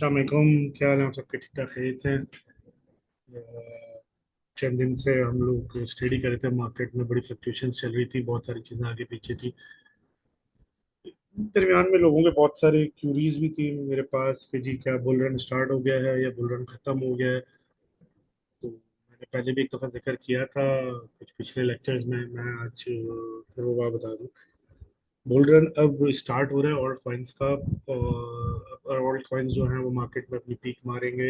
अस्सलामुअलैकुम। क्या हाल है आप सबके? ठीक ठाक खैरियत से हैं? चंद दिन से हम लोग स्टडी कर रहे थे। मार्केट में बड़ी फ्लक्चुएशन चल रही थी, बहुत सारी चीज़ें आगे पीछे थी। दरमियान में लोगों के बहुत सारे क्यूरीज भी थी मेरे पास कि जी क्या बुल रन स्टार्ट हो गया है या बुल रन खत्म हो गया है। तो मैंने पहले भी एक दफ़ा जिक्र किया था कुछ पिछले लेक्चर्स में। मैं आज फिर वो बात बता दूं। बुल रन अब स्टार्ट हो रहा है ऑल्ट कॉइन्स का। और ऑल्ट कॉइन्स जो हैं वो मार्केट में अपनी पीक मारेंगे।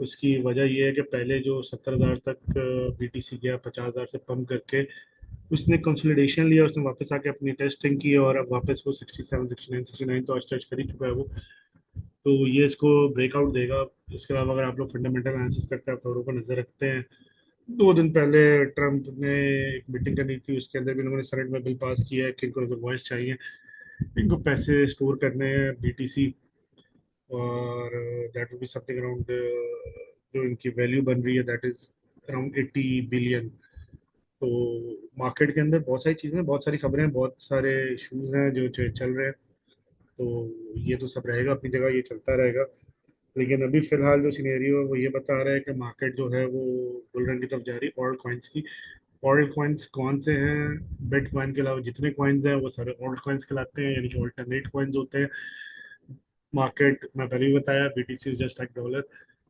उसकी वजह यह है कि पहले जो 70,000 तक बीटीसी गया, 50,000 से पंप करके उसने कंसोलिडेशन लिया, उसने वापस आके अपनी टेस्टिंग की और अब वापस वो 67, 69, 69 तो आज टच कर ही चुका है वो। तो ये इसको ब्रेकआउट देगा। इसके अलावा अगर आप लोग फंडामेंटल एनालिसिस करते हैं, खबरों पर नजर रखते हैं, 2 दिन पहले ट्रम्प ने एक मीटिंग करनी थी, उसके अंदर भी उन्होंने सेनेट में बिल पास किया है कि इनको रिजर्वायर्स चाहिए, इनको पैसे स्टोर करने हैं बीटीसी। और that will be something around, जो इनकी वैल्यू बन रही है दैट इज अराउंड 80 बिलियन। तो मार्केट के अंदर बहुत सारी चीज़ें, बहुत सारी खबरें, बहुत सारे इश्यूज हैं जो चल रहे हैं। तो ये तो सब रहेगा अपनी जगह, ये चलता रहेगा। लेकिन अभी फिलहाल जो सिनेरियो है वो ये बता रहा है कि मार्केट जो है वो बुल रन की तरफ जा रही है ऑल्ट कॉइन्स की। ऑल्ट कॉइन्स कौन से हैं? बिटकॉइन के अलावा जितने कॉइन्स हैं वो सारे ऑल्ट कॉइन्स कहलाते हैं, यानी कि ऑल्टरनेट कॉइन्स होते हैं। मार्केट मैं पहले ही बताया, BTC is just like dollar.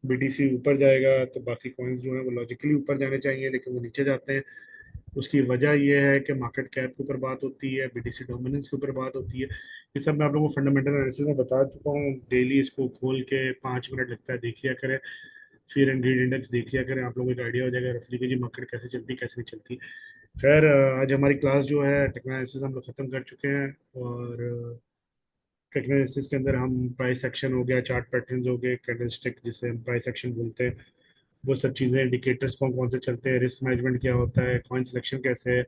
BTC ऊपर जाएगा तो बाकी कॉइन्स जो है वो लॉजिकली ऊपर जाने चाहिए, लेकिन वो नीचे जाते हैं। उसकी वजह यह है कि मार्केट कैप के ऊपर बात होती है, बीटीसी डोमिनेंस के ऊपर बात होती है। ये सब मैं आप लोगों को फंडामेंटल एनालिसिस में बता चुका हूँ। डेली इसको खोल के 5 मिनट लगता है, देख लिया करें। फिर एंड ग्रीड इंडेक्स देख लिया करें, आप लोगों को एक आइडिया हो जाएगा रफली कि जी मार्केट कैसे चलती कैसे नहीं चलती। खैर, आज हमारी क्लास जो है टेक्निकल एनालिसिस हम लोग खत्म कर चुके हैं। और टेक्निकल एनालिसिस के अंदर हम प्राइस एक्शन हो गया, चार्ट पैटर्न्स हो गए, कैंडलस्टिक जिसे हम प्राइस एक्शन बोलते हैं, वो सब चीज़ें, इंडिकेटर्स कौन कौन से चलते हैं, रिस्क मैनेजमेंट क्या होता है, कॉइन सिलेक्शन कैसे है,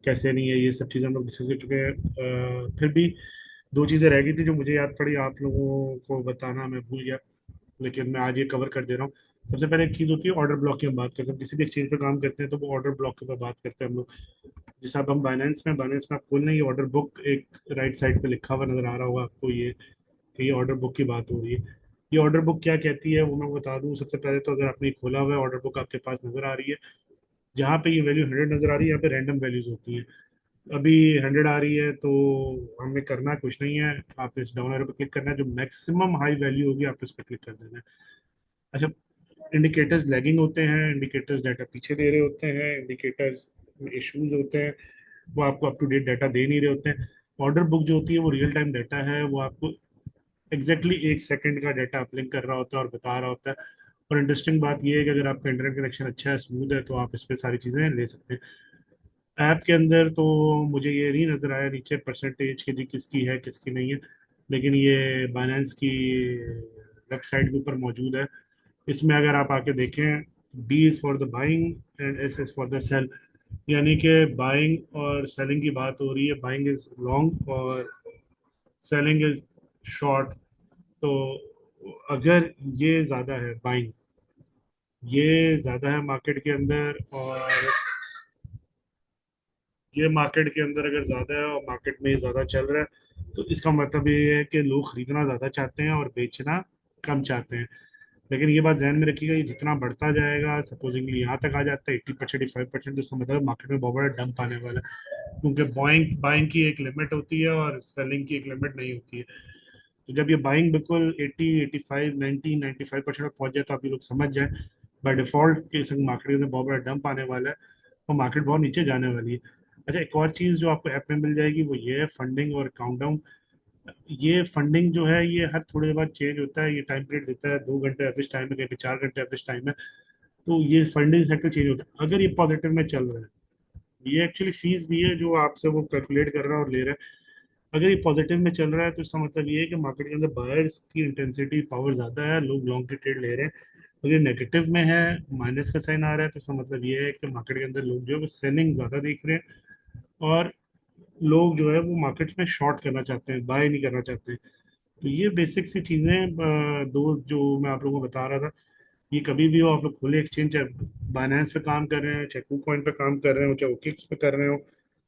कैसे नहीं है, ये सब चीज़ें हम लोग डिस्कस कर चुके हैं। फिर भी 2 चीज़ें रह गई थी जो मुझे याद पड़ी आप लोगों को बताना, मैं भूल गया, लेकिन मैं आज ये कवर कर दे रहा हूँ। सबसे पहले एक चीज़ होती है ऑर्डर ब्लॉक की। हम बात करते हैं, किसी भी एक्सचेंज पे काम करते हैं तो वो ऑर्डर ब्लॉक के ऊपर बात करते हैं हम लोग। जैसे अब हम बाइनेंस में आप खोलना, ये ऑर्डर बुक एक राइट साइड पे लिखा हुआ नजर आ रहा होगा आपको, ये कि ये ऑर्डर बुक की बात हो रही है। ये ऑर्डर बुक क्या कहती है वो मैं बता दूं। सबसे पहले तो अगर आपने खोला हुआ है ऑर्डर बुक आपके पास नजर आ रही है, जहाँ पे ये वैल्यू 100 नजर आ रही है, यहाँ पे रैंडम वैल्यूज होती हैं। अभी 100 आ रही है तो हमें करना कुछ नहीं है, आप इस डाउन एरो पे क्लिक करना है, जो मैक्सिमम हाई वैल्यू होगी आप इस पर क्लिक कर देना है। अच्छा, इंडिकेटर्स लैगिंग होते हैं, इंडिकेटर्स डाटा पीछे दे रहे होते हैं, इंडिकेटर्स में इश्यूज होते हैं, वो आपको अप टू डेट डाटा दे नहीं रहे होते हैं। ऑर्डर बुक जो होती है वो रियल टाइम डाटा है, वो आपको एग्जैक्टली 1 सेकंड का डाटा अपलिंक कर रहा होता है और बता रहा होता है। और इंटरेस्टिंग बात यह है कि अगर आपका इंटरनेट कनेक्शन अच्छा है, स्मूथ है, तो आप इस पे सारी चीज़ें ले सकते हैं। ऐप के अंदर तो मुझे ये नहीं नज़र आया नीचे परसेंटेज की जी किसकी है किसकी नहीं है, लेकिन ये बाइनेंस की वेबसाइट के ऊपर मौजूद है। इसमें अगर आप आके देखें, B is for the buying and S is for the sale, यानी कि बाइंग और सेलिंग की बात हो रही है। बाइंग इज़ लॉन्ग और सेलिंग इज़ शॉर्ट। तो अगर ये ज़्यादा है बाइंग, ये ज़्यादा है मार्केट के अंदर, और ये मार्केट के अंदर अगर ज़्यादा है और मार्केट में ये ज़्यादा चल रहा है, तो इसका मतलब ये है कि लोग खरीदना ज़्यादा चाहते हैं और बेचना कम चाहते हैं। लेकिन ये बात ध्यान में रखिएगा, ये जितना बढ़ता जाएगा, सपोजिंगली यहाँ तक आ जाता है 80%, 85%, तो इसका मतलब मार्केट में बहुत बड़ा डंप आने वाला है, क्योंकि बाइंग बाइंग की एक लिमिट होती है और सेलिंग की एक लिमिट नहीं होती है। तो जब ये बाइंग बिल्कुल 80, 85, 90, 95% पर पहुंच जाए तो आप ये लोग समझ जाए बाय डिफॉल्ट कि इस मार्केट में बहुत बड़ा डंप आने वाला है और मार्केट बहुत नीचे जाने वाली है। अच्छा, एक और चीज़ जो आपको ऐप में मिल जाएगी वो ये है फंडिंग और काउंटडाउन। ये फंडिंग जो है ये हर थोड़ी देर बाद चेंज होता है, ये टाइम पीरियड देता है, 2 घंटे एवरेज टाइम है, कहीं पे 4 घंटे एवरेज टाइम है। तो ये फंडिंग साइकिल चेंज होता है। अगर ये पॉजिटिव में चल रहा है, ये एक्चुअली फीस भी है जो आपसे वो कैलकुलेट कर रहा है और ले रहा है। अगर ये पॉजिटिव में चल रहा है तो इसका मतलब ये है कि मार्केट के अंदर बायर्स की इंटेंसिटी पावर ज्यादा है, लोग लॉन्ग की ट्रेड ले रहे हैं। अगर ये नेगेटिव में है, माइनस का साइन आ रहा है, तो इसका मतलब ये है कि मार्केट के अंदर लोग जो है वो सेलिंग ज्यादा देख रहे हैं, और लोग जो है वो मार्केट में शॉर्ट करना चाहते हैं, बाय नहीं करना चाहते हैं। तो ये बेसिक सी चीजें, दो जो मैं आप लोगों को बता रहा था, ये कभी भी हो आप लोग खोले एक्सचेंज, चाहे बाइनेंस पे काम कर रहे हैं, चाहे कूकॉइन पे काम कर रहे हो, चाहे ओकेक्स पे कर रहे हो,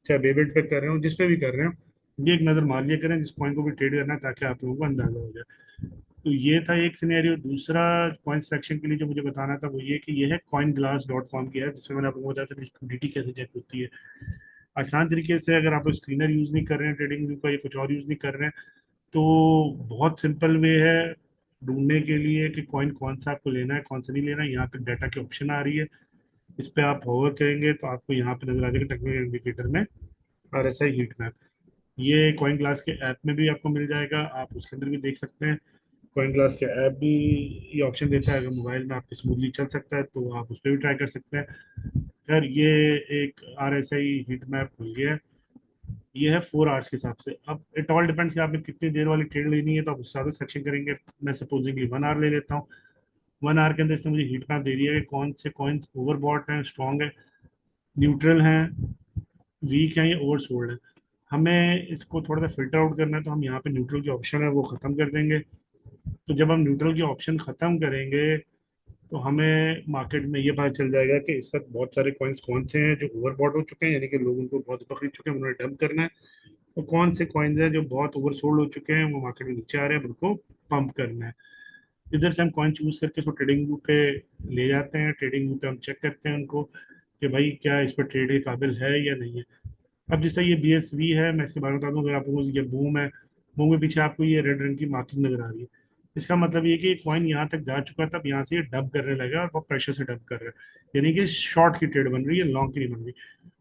चाहे बेबिट पे कर रहे हो, जिस पे भी कर रहे हो, ये एक नज़र मार लिया करें जिस कॉइन को भी ट्रेड करना है, ताकि आप लोगों को अंदाजा हो जाए। तो ये था एक सिनेरियो। दूसरा कॉइन सिलेक्शन के लिए जो मुझे बताना था वो ये कि ये है coinglass.com की है, जिसमें मैंने आपको बताया था लिक्विडिटी कैसे चेक होती है आसान तरीके से। अगर आप स्क्रीनर यूज नहीं कर रहे हैं ट्रेडिंग व्यू का या कुछ और यूज नहीं कर रहे हैं, तो बहुत सिंपल वे है ढूंढने के लिए कि कॉइन कौन सा आपको लेना है कौन सा नहीं लेना है। यहाँ पे डाटा की ऑप्शन आ रही है, इस पे आप होवर करेंगे तो आपको यहाँ पे नजर आ जाएगा टेक्निकल इंडिकेटर में RSI हीट मैप। ये कॉइन ग्लास के ऐप में भी आपको मिल जाएगा, आप उसके अंदर भी देख सकते हैं। कॉइन ग्लास के ऐप भी ये ऑप्शन देता है, अगर मोबाइल में आपके स्मूथली चल सकता है तो आप उस पर भी ट्राई कर सकते हैं। खैर ये एक RSI हीट मैप खुल गया है। ये है 4 आवर्स के हिसाब से। अब इट ऑल डिपेंड्स कि आपने कितनी देर वाली ट्रेड लेनी है, तो आप उस हिसाब से सेक्शन करेंगे। मैं सपोजिंगली 1 आवर ले लेता हूँ। 1 आवर के अंदर इसने मुझे हीट मैप दे दिया है कि कौन से कॉइन्स ओवरबॉट हैं, स्ट्रॉन्ग है, न्यूट्रल हैं, वीक है या ओवरसोल्ड है। हमें इसको थोड़ा सा फिल्टर आउट करना है, तो हम यहाँ पे न्यूट्रल की ऑप्शन है वो खत्म कर देंगे। तो जब हम न्यूट्रल की ऑप्शन खत्म करेंगे तो हमें मार्केट में ये पता चल जाएगा कि इस वक्त बहुत सारे कॉइन्स कौन से हैं जो ओवरबॉट हो चुके हैं, यानी कि लोग उनको बहुत खरीद चुके हैं, उन्होंने डंप करना है। और कौन से कॉइन्स हैं जो बहुत ओवरसोल्ड हो चुके हैं, वो मार्केट में नीचे आ रहे हैं, उनको पंप करना है। इधर से हम कॉइन चूज करके उसको ट्रेडिंग व्यू पे ले जाते हैं। ट्रेडिंग व्यू पे हम चेक करते हैं उनको कि भाई क्या इस पर ट्रेड के काबिल है या नहीं है। अब जिस तरह ये BSV है, मैं इसके बारे में बता दूं, अगर आपको ये बूम है, बूम के पीछे आपको ये रेड रंग की मार्किंग नजर आ रही है। इसका मतलब ये कि कॉइन यहाँ तक जा चुका था, अब यहाँ से ये डंप करने लगा और बहुत प्रेशर से डंप कर रहा है, यानी कि शॉर्ट की ट्रेड बन रही है, लॉन्ग की नहीं बन रही।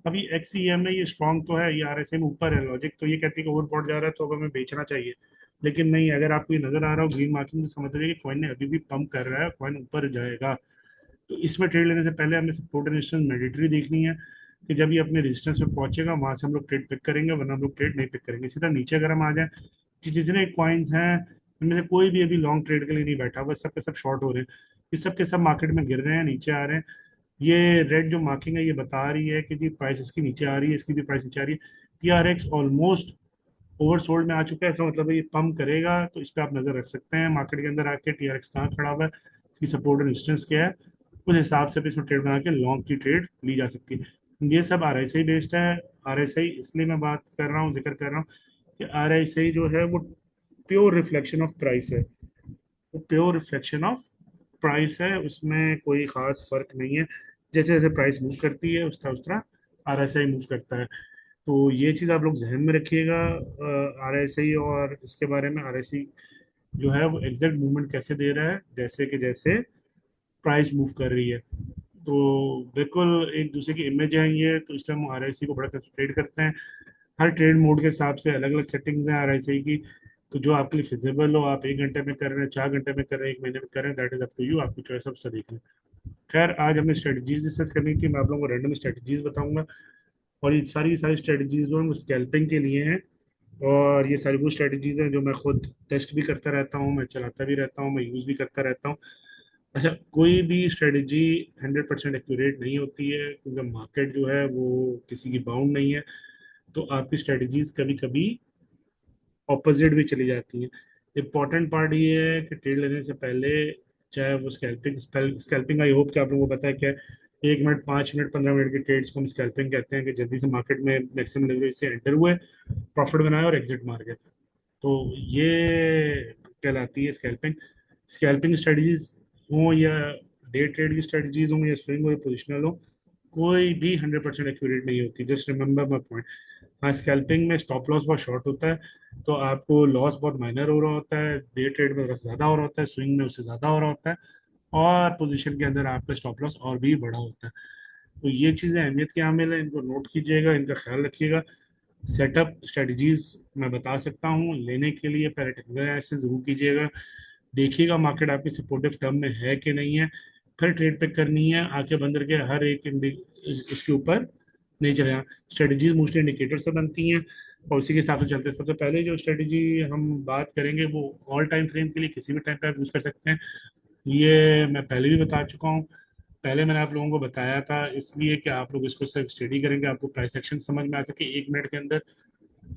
अब ये XEM है, ये स्ट्रॉन्ग तो है, ये RSI में ऊपर है, लॉजिक तो ये कहती है कि ओवरबॉट जा रहा है तो अब हमें बेचना चाहिए। लेकिन नहीं, अगर आपको ये नजर आ रहा हो ग्रीन मार्किंग, तो समझ रही है कि कॉइन ने अभी भी पंप कर रहा है, कॉइन ऊपर जाएगा। तो इसमें ट्रेड लेने से पहले हमें सपोर्ट एंड रेजिस्टेंस मैंडेटरी देखनी है कि जब ये अपने रेजिस्टेंस पे पहुंचेगा वहां से हम लोग ट्रेड पिक करेंगे, वरना हम लोग ट्रेड नहीं पिक करेंगे। सीधा नीचे अगर हम आ जाए कि जितने कॉइन्स हैं इनमें से कोई भी अभी लॉन्ग ट्रेड के लिए नहीं बैठा हुआ, सब के सब शॉर्ट हो रहे हैं, इस सब के सब मार्केट में गिर रहे हैं, नीचे आ रहे हैं। ये रेड जो मार्किंग है ये बता रही है कि जी प्राइस इसकी नीचे आ रही है, इसकी भी प्राइस नीचे आ रही है। TRX ऑलमोस्ट ओवरसोल्ड में आ चुका है, इसका मतलब है ये पंप करेगा, तो इस पर आप नजर रख सकते हैं। मार्केट के अंदर आके TRX कहाँ खड़ा हुआ है, इसकी सपोर्ट और रेजिस्टेंस क्या है, उस हिसाब से भी इसमें ट्रेड बना के लॉन्ग की ट्रेड ली जा सकती है। ये सब RSI बेस्ड है। RSI इसलिए मैं बात कर रहा हूँ, जिक्र कर रहा हूँ कि RSI जो है वो प्योर रिफ्लेक्शन ऑफ प्राइस है। वो प्योर रिफ्लेक्शन ऑफ प्राइस है, उसमें कोई खास फर्क नहीं है। जैसे जैसे प्राइस मूव करती है उस तरह RSI मूव करता है। तो ये चीज़ आप लोग जहन में रखिएगा। RSI और इसके बारे में, RSI जो है वो एग्जैक्ट मूवमेंट कैसे दे रहा है, जैसे कि जैसे प्राइस मूव कर रही है। तो बिल्कुल एक दूसरे की इमेज है ये, तो इसलिए हम RSI को बड़ा ट्रेड करते हैं। हर ट्रेड मोड के हिसाब से अलग अलग सेटिंग्स हैं RSI की। तो जो आपके लिए फिजिबल हो, आप 1 घंटे में कर रहे हैं, 4 घंटे में कर रहे हैं, 1 महीने में कर रहे हैं, that is up to you, आपकी चॉइस ऑफ देख लें। खैर आज हमें स्ट्रेटजीज डिस्कस करनी थी, मैं आप लोगों को रैंडम स्ट्रेटजीज बताऊंगा। और ये सारी सारी स्ट्रेटजीज जो है वो स्कैल्पिंग के लिए हैं। और ये सारी वो स्ट्रेटजीज हैं जो मैं खुद टेस्ट भी करता रहता हूँ, मैं चलाता भी रहता हूँ, मैं यूज़ भी करता रहता हूँ। अच्छा, कोई भी स्ट्रेटजी 100% एक्यूरेट नहीं होती है, क्योंकि मार्केट जो है वो किसी की बाउंड नहीं है। तो आपकी स्ट्रेटजीज कभी कभी ऑपोजिट भी चली जाती हैं। इंपॉर्टेंट पार्ट ये है कि ट्रेड लेने से पहले, चाहे वो स्कैल्पिंग, स्कैल्पिंग आई होप कि आप लोगों को पता है क्या है। 1 मिनट, 5 मिनट, 15 मिनट के ट्रेड्स को हम स्कैल्पिंग कहते हैं, कि जल्दी से मार्केट में मैक्सिमम लेवरेज से एंटर हुए, प्रॉफिट बनाए और एग्जिट मार गए। तो ये कहलाती है स्कैल्पिंग। स्कैल्पिंग स्ट्रेटजीज हो या डे ट्रेड की स्ट्रेटजीज हो या स्विंग हो या पोजिशनल हो, कोई भी 100% एक्यूरेट नहीं होती। Just remember my point. हाँ, स्कैल्पिंग में स्टॉप लॉस बहुत शॉर्ट होता है, तो आपको लॉस बहुत माइनर हो रहा होता है। डे ट्रेड में रस ज़्यादा हो रहा होता है, स्विंग में उससे ज़्यादा हो रहा होता है, और पोजीशन के अंदर आपका स्टॉप लॉस और भी बड़ा होता है। तो ये चीज़ें अहमियत की हामिल है, इनको नोट कीजिएगा, इनका ख्याल रखिएगा। सेटअप स्ट्रेटजीज मैं बता सकता हूँ, लेने के लिए पहले टेक्निकल एनालिसिस जरूर कीजिएगा, देखिएगा मार्केट आपकी सपोर्टिव टर्म में है कि नहीं है। फिर ट्रेड पिक करनी है, आंखें बंद करके हर एक इसके ऊपर नहीं चलेगा। स्ट्रेटजीज मोस्टली इंडिकेटर से बनती हैं और उसी के हिसाब से चलते हैं। सबसे पहले जो स्ट्रेटजी हम बात करेंगे वो ऑल टाइम फ्रेम के लिए किसी भी टाइम पे आप यूज कर सकते हैं। ये मैं पहले भी बता चुका हूँ, पहले मैंने आप लोगों को बताया था, इसलिए कि आप लोग इसको सिर्फ स्टडी करेंगे, आपको प्राइस एक्शन समझ में आ सके 1 मिनट के अंदर।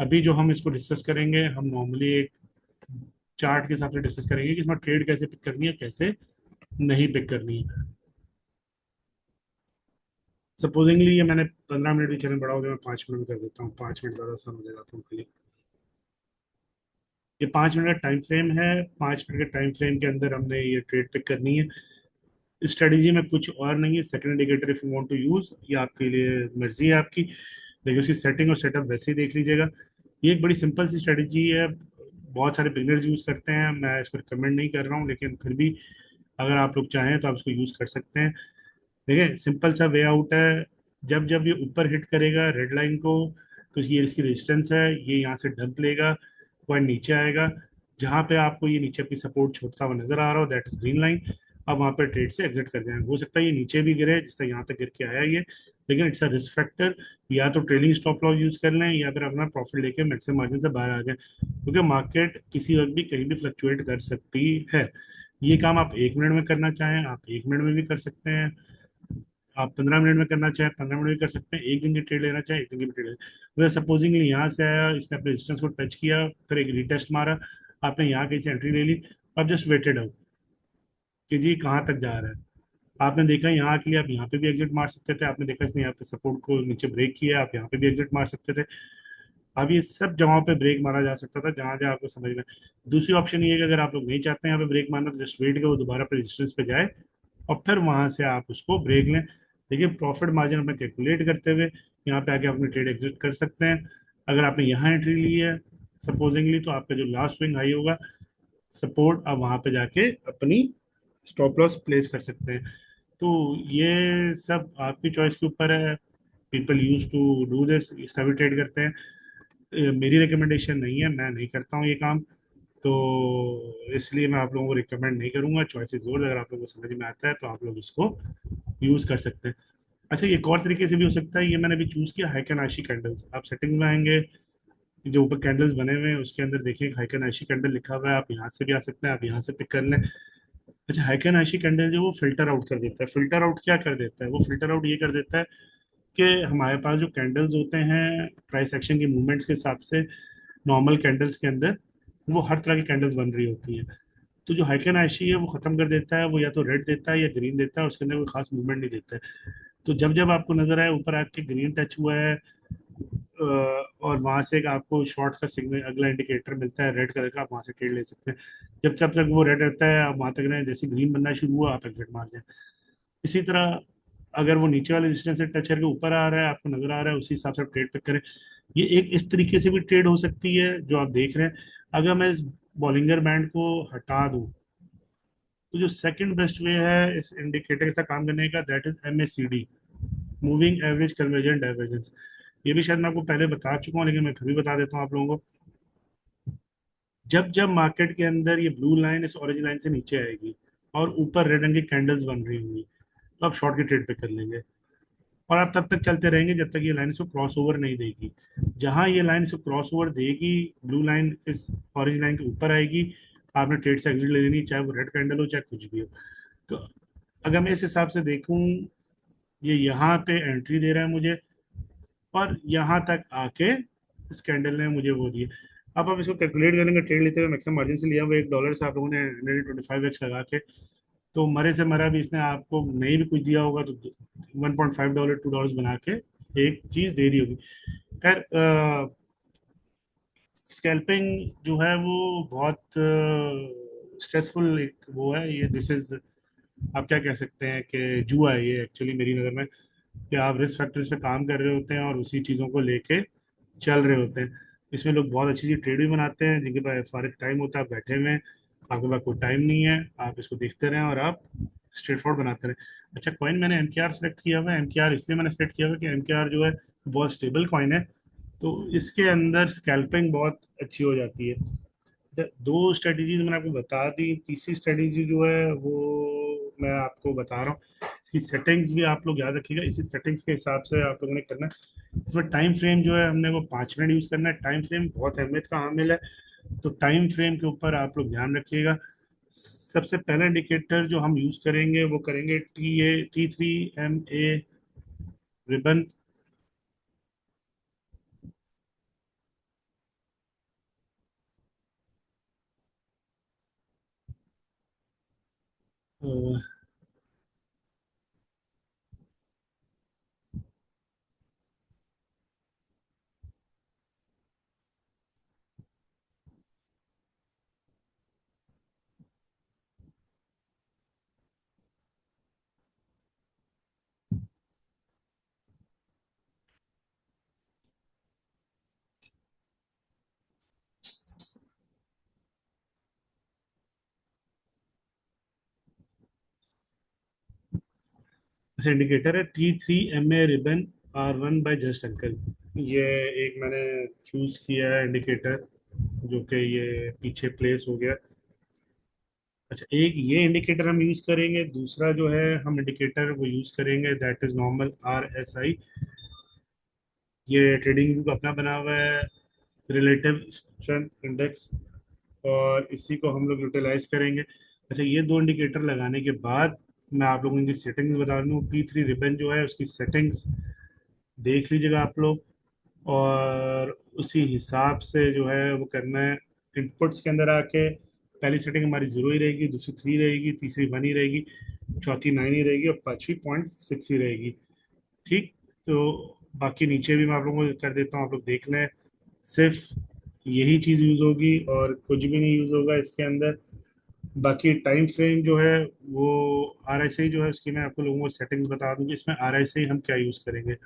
अभी जो हम इसको डिस्कस करेंगे, हम नॉर्मली एक चार्ट के हिसाब से डिस्कस करेंगे कि इसमें ट्रेड कैसे पिक करनी है, कैसे नहीं पिक करनी है। सपोजिंगली ये मैंने 15 मिनट भी चैनल बड़ा हो गया, मैं 5 मिनट में कर देता हूँ, 5 मिनट ज़्यादा आसान हो जाएगा आप लोगों के लिए। ये 5 मिनट का टाइम फ्रेम है। 5 मिनट के टाइम फ्रेम के अंदर हमने ये ट्रेड पिक करनी है। स्ट्रेटेजी में कुछ और नहीं है। Second indicator if you want to use, ये आपके लिए मर्जी है आपकी, लेकिन उसकी सेटिंग और सेटअप वैसे ही देख लीजिएगा। ये एक बड़ी सिंपल सी स्ट्रेटेजी है। बहुत सारे बिगनर्स यूज करते हैं, मैं इसको रिकमेंड नहीं कर रहा हूँ, लेकिन फिर भी अगर आप लोग चाहें तो आप इसको यूज कर सकते हैं। देखिए सिंपल सा वे आउट है। जब जब ये ऊपर हिट करेगा रेड लाइन को, तो ये इसकी रेजिस्टेंस है, ये यहाँ से डंप लेगा, पॉइंट नीचे आएगा। जहां पे आपको ये नीचे अपनी सपोर्ट छोड़ता हुआ नजर आ रहा हो, दैट इज ग्रीन लाइन। अब वहां पे ट्रेड से एग्जिट कर जाए। हो सकता है ये नीचे भी गिरे, जिस तरह यहाँ तक गिर के आया ये, लेकिन इट्स अ रिस्क फैक्टर। या तो ट्रेलिंग स्टॉप लॉस यूज कर लें, या फिर अपना प्रॉफिट लेके मैक्सिमम मार्जिन से बाहर आ जाए, क्योंकि मार्केट किसी वक्त भी कहीं भी फ्लक्चुएट कर सकती है। ये काम आप 1 मिनट में करना चाहें, आप 1 मिनट में भी कर सकते हैं। आप 15 मिनट में करना चाहें 15 मिनट में कर सकते हैं। एक दिन की ट्रेड लेना चाहें एक दिन की भी ट्रेड ले। सपोजिंगली यहाँ से आया, इसने अपने रेजिस्टेंस को टच किया, फिर एक रीटेस्ट मारा, आपने यहाँ कहीं से एंट्री ले ली, अब जस्ट वेटेड आउट कि जी कहाँ तक जा रहा है। आपने देखा यहाँ के लिए आप यहाँ पे भी एग्जिट मार सकते थे, आपने देखा इसने यहाँ पे सपोर्ट को नीचे ब्रेक किया, आप यहाँ पे भी एग्जिट मार सकते थे। अब ये सब जगहों पे ब्रेक मारा जा सकता था, जहां जहां आपको समझ में। दूसरी ऑप्शन ये है कि अगर आप लोग नहीं चाहते हैं यहाँ पे ब्रेक मारना, तो जस्ट वेट के वो दोबारा पे रेजिस्टेंस पे जाए, और फिर वहां से आप उसको ब्रेक लें। देखिए प्रॉफिट मार्जिन अपना कैलकुलेट करते हुए यहाँ पे आके अपनी ट्रेड एग्जिट कर सकते हैं। अगर आपने यहाँ एंट्री ली है सपोजिंगली, तो आपका जो लास्ट स्विंग हाई होगा, सपोर्ट, आप वहां पे जाके अपनी स्टॉप लॉस प्लेस कर सकते हैं। तो ये सब आपकी चॉइस के ऊपर है। People use to do this, सभी ट्रेड करते हैं। मेरी रिकमेंडेशन नहीं है, मैं नहीं करता हूँ ये काम, तो इसलिए मैं आप लोगों को रिकमेंड नहीं करूंगा। चॉइसेस और अगर आप लोगों को समझ में आता है तो आप लोग इसको यूज कर सकते हैं। अच्छा, ये एक और तरीके से भी हो सकता है। ये मैंने अभी चूज किया हाइकन आशी कैंडल्स। आप सेटिंग में आएंगे, जो ऊपर कैंडल्स बने हुए हैं उसके अंदर देखिए हाइकन आशी कैंडल लिखा हुआ है, आप यहाँ से भी आ सकते हैं, आप यहाँ से पिक कर लें। अच्छा, हाइकन आशी कैंडल जो वो फिल्टर आउट कर देता है। फिल्टर आउट क्या कर देता है? वो फिल्टर आउट ये कर देता है कि हमारे पास जो कैंडल्स होते हैं प्राइस एक्शन के मूवमेंट्स के हिसाब से, नॉर्मल कैंडल्स के अंदर वो हर तरह की कैंडल्स बन रही होती हैं। तो जो हाइकन आशी है वो खत्म कर देता है, वो या तो रेड देता है या ग्रीन देता है, उसके अंदर कोई खास मूवमेंट नहीं देता है। तो जब जब आपको नजर आए ऊपर आपके ग्रीन टच हुआ है, और वहां से एक आपको शॉर्ट का सिग्नल, अगला इंडिकेटर मिलता है रेड कलर का, आप वहां से ट्रेड ले सकते हैं। जब तक वो रेड रहता है आप वहां तक रहें, जैसे ग्रीन बनना शुरू हुआ आप एग्जिट मार जाए। इसी तरह अगर वो नीचे वाले रेजिस्टेंस से टच करके ऊपर आ रहा है, आपको नजर आ रहा है, उसी हिसाब से आप ट्रेड पिक करें। ये एक इस तरीके से भी ट्रेड हो सकती है जो आप देख रहे हैं। अगर मैं इस बॉलिंगर बैंड को हटा दूं, तो जो सेकंड बेस्ट वे है इस इंडिकेटर के साथ काम करने का, that is MACD, moving average convergent divergence. ये भी शायद मैं आपको पहले बता चुका हूँ, लेकिन मैं फिर भी बता देता हूँ आप लोगों को। जब जब मार्केट के अंदर ये ब्लू लाइन इस ऑरेंज लाइन से नीचे आएगी और ऊपर रेड रंग की कैंडल्स बन रही होंगी, तो आप शॉर्ट की ट्रेड पे कर लेंगे, और आप तब तक चलते रहेंगे जब तक ये लाइन इसको क्रॉस ओवर नहीं देगी। जहां ये लाइन इसको क्रॉस ओवर देगी, ब्लू लाइन इस ऑरेंज लाइन के ऊपर आएगी, आपने ट्रेड से एग्जिट ले लेनी, चाहे वो रेड कैंडल हो चाहे कुछ भी हो। तो अगर मैं इस हिसाब से देखूं, ये यहाँ पे एंट्री दे रहा है मुझे, और यहाँ तक आके इस कैंडल ने मुझे वो दिए। अब आप इसको कैलकुलेट करेंगे ट्रेड लेते हुए, मैक्सिमम मार्जिन से लिया हुआ $1 से आप लोगों ने 125x लगा के, तो मरे से मरा भी इसने आपको नहीं भी कुछ दिया होगा तो $1.5 $2 बना के एक चीज दे रही होगी। खैर, स्कैल्पिंग जो है वो बहुत स्ट्रेसफुल एक वो है, ये दिस इज, आप क्या कह सकते हैं कि जुआ है ये एक्चुअली मेरी नज़र में, कि आप रिस्क फैक्टर्स पे काम कर रहे होते हैं और उसी चीज़ों को लेके चल रहे होते हैं। इसमें लोग बहुत अच्छी अच्छी ट्रेड भी बनाते हैं, जिनके पास फारिग टाइम होता है, बैठे हुए हैं, आपके पास कोई टाइम नहीं है, आप इसको देखते रहें और आप स्ट्रेट फॉरवर्ड बनाते रहें। अच्छा, कॉइन मैंने MKR सेलेक्ट किया हुआ है। MKR इसलिए मैंने सेलेक्ट किया हुआ है कि MKR जो है बहुत स्टेबल कॉइन है, तो इसके अंदर स्कैल्पिंग बहुत अच्छी हो जाती है। दो स्ट्रेटजीज मैंने आपको बता दी, तीसरी स्ट्रेटजी जो है वो मैं आपको बता रहा हूँ। इसकी सेटिंग्स भी आप लोग याद रखिएगा, इसी सेटिंग्स के हिसाब से आप लोगों ने करना है। इसमें टाइम फ्रेम जो है हमने वो 5 मिनट यूज करना है। टाइम फ्रेम बहुत अहमियत का हामिल है, तो टाइम फ्रेम के ऊपर आप लोग ध्यान रखिएगा। सबसे पहला इंडिकेटर जो हम यूज करेंगे वो करेंगे T3MA रिबन। इंडिकेटर है T3 MA ribbon R1 by just uncle. ये एक मैंने चूज किया है इंडिकेटर, जो कि ये पीछे प्लेस हो गया। अच्छा, एक ये इंडिकेटर हम यूज करेंगे, दूसरा जो है हम इंडिकेटर वो यूज करेंगे दैट इज नॉर्मल RSI। ये ट्रेडिंग व्यू का अपना बना हुआ है, रिलेटिव स्ट्रेंथ इंडेक्स, और इसी को हम लोग यूटिलाइज करेंगे। अच्छा, ये दो इंडिकेटर लगाने के बाद मैं आप लोगों की सेटिंग्स बता दूँ। T3 रिबन जो है उसकी सेटिंग्स देख लीजिएगा आप लोग, और उसी हिसाब से जो है वो करना है। इनपुट्स के अंदर आके पहली सेटिंग हमारी 0 ही रहेगी, दूसरी 3 रहेगी, तीसरी 1 ही रहेगी, चौथी 9 ही रहेगी, और पांचवी 0.6 ही रहेगी। ठीक। तो बाकी नीचे भी मैं आप लोगों को कर देता हूँ, आप लोग देख लें। सिर्फ यही चीज़ यूज़ होगी और कुछ भी नहीं यूज़ होगा इसके अंदर। बाकी टाइम फ्रेम जो है वो RSI जो है उसकी मैं आपको लोगों को सेटिंग्स बता दूंगी। इसमें RSI हम क्या यूज़ करेंगे।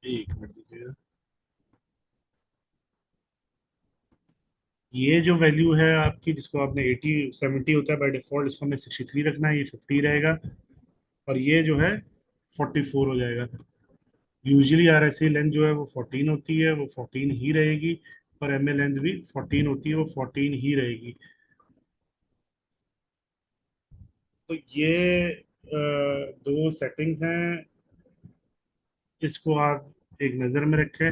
एक मिनट दीजिएगा। ये जो वैल्यू है आपकी, जिसको आपने 80 70 होता है बाय डिफॉल्ट, इसको हमें 63 रखना है, ये 50 रहेगा। और ये जो है 44 हो जाएगा। यूजुअली RSI लेंथ जो है वो 14 होती है, वो 14 ही रहेगी। और MA लेंथ भी 14 होती है, वो 14 ही रहेगी। तो ये दो सेटिंग्स हैं, इसको आप एक नज़र में रखें।